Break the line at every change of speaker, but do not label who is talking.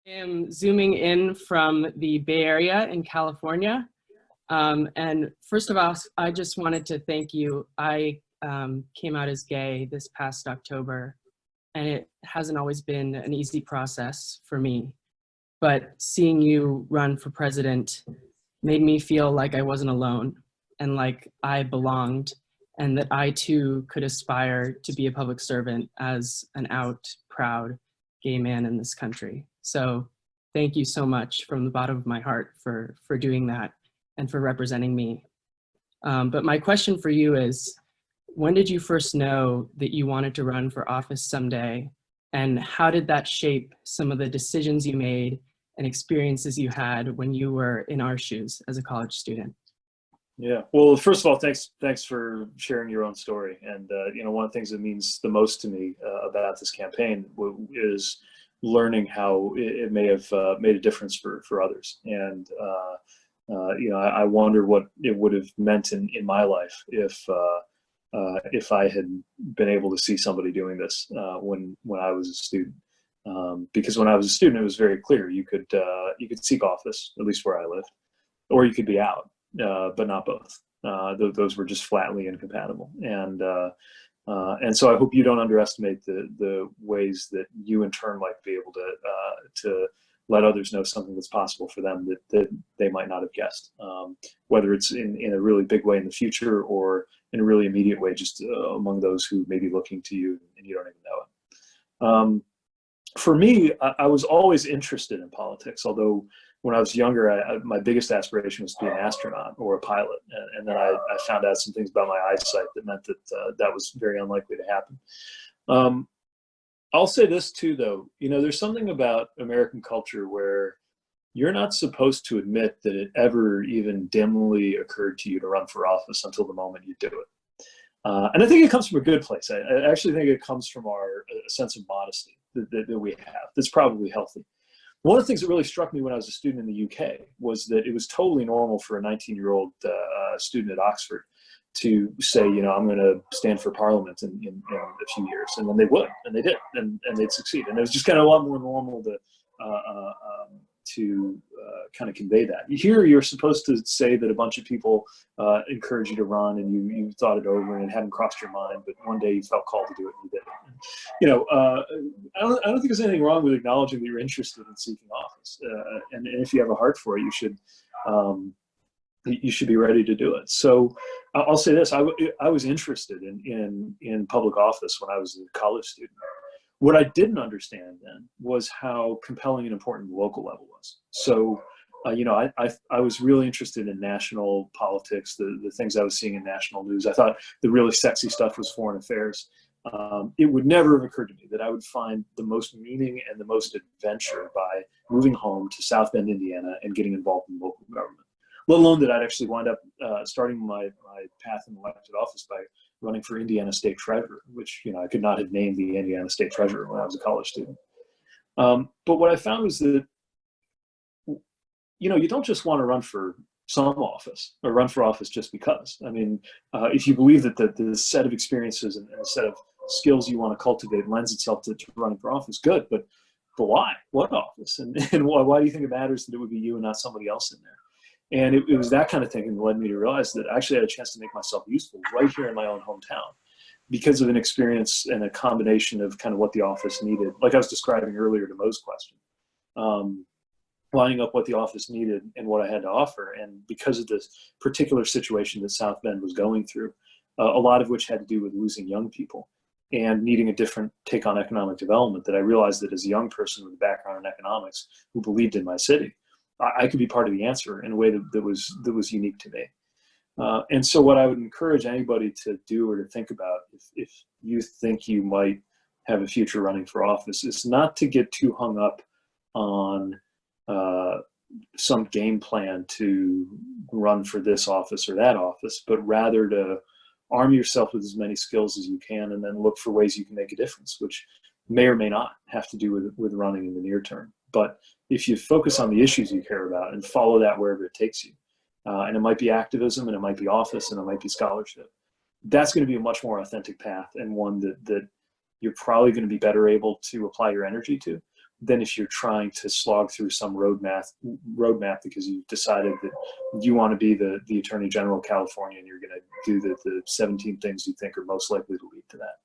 am zooming in from the Bay Area in California. And first of all, I just wanted to thank you. I came out as gay this past October, and it hasn't always been an easy process for me. But seeing you run for president made me feel like I wasn't alone and like I belonged, and that I too could aspire to be a public servant as an out, proud gay man in this country. So thank you so much from the bottom of my heart for doing that and for representing me. But my question for you is, when did you first know that you wanted to run for office someday? And how did that shape some of the decisions you made and experiences you had when you were in our shoes as a college student?
Yeah. Well, first of all, thanks for sharing your own story. And one of the things that means the most to me about this campaign is learning how it may have made a difference for others. And I wonder what it would have meant in my life if I had been able to see somebody doing this when I was a student. Because when I was a student, it was very clear you could seek office, at least where I lived, or you could be out. But not both. Those were just flatly incompatible. And so I hope you don't underestimate the ways that you in turn might be able to let others know something that's possible for them that they might not have guessed, whether it's in a really big way in the future or in a really immediate way, just among those who may be looking to you and you don't even know it. For me, I was always interested in politics, although when I was younger, my biggest aspiration was to be an astronaut or a pilot. And then I found out some things about my eyesight that meant that that was very unlikely to happen. I'll say this too, though. There's something about American culture where you're not supposed to admit that it ever even dimly occurred to you to run for office until the moment you do it. And I think it comes from a good place. I actually think it comes from our sense of modesty that we have. That's probably healthy. One of the things that really struck me when I was a student in the UK was that it was totally normal for a 19-year-old student at Oxford to say, I'm going to stand for parliament in a few years. And then they would, and they did, and they'd succeed. And it was just kind of a lot more normal to kind of convey that. Here, you're supposed to say that a bunch of people encourage you to run, and you thought it over and it hadn't crossed your mind, but one day you felt called to do it and you did it. I don't think there's anything wrong with acknowledging that you're interested in seeking office, and if you have a heart for it, you should be ready to do it. So I'll say this: I was interested in public office when I was a college student. What I didn't understand then was how compelling and important the local level was. So, I was really interested in national politics, the things I was seeing in national news. I thought the really sexy stuff was foreign affairs. It would never have occurred to me that I would find the most meaning and the most adventure by moving home to South Bend, Indiana, and getting involved in local government. Let alone that I'd actually wind up starting my path in elected office by running for Indiana State Treasurer, which I could not have named the Indiana State Treasurer when I was a college student. But what I found was that you don't just want to run for some office or run for office just because. I mean, if you believe that the set of experiences and the set of skills you want to cultivate lends itself to running for office, good. But why? What office? And why do you think it matters that it would be you and not somebody else in there? And it was that kind of thinking that led me to realize that I actually had a chance to make myself useful right here in my own hometown because of an experience and a combination of kind of what the office needed. Like I was describing earlier to Mo's question, lining up what the office needed and what I had to offer. And because of this particular situation that South Bend was going through, a lot of which had to do with losing young people and needing a different take on economic development, that I realized that as a young person with a background in economics who believed in my city, I could be part of the answer in a way that was unique to me. And so what I would encourage anybody to do or to think about if you think you might have a future running for office is not to get too hung up on some game plan to run for this office or that office, but rather to arm yourself with as many skills as you can and then look for ways you can make a difference, which may or may not have to do with running in the near term. But if you focus on the issues you care about and follow that wherever it takes you, and it might be activism, and it might be office, and it might be scholarship, that's going to be a much more authentic path and one that you're probably going to be better able to apply your energy to. than if you're trying to slog through some roadmap because you've decided that you want to be the Attorney General of California and you're going to do the 17 things you think are most likely to lead to that.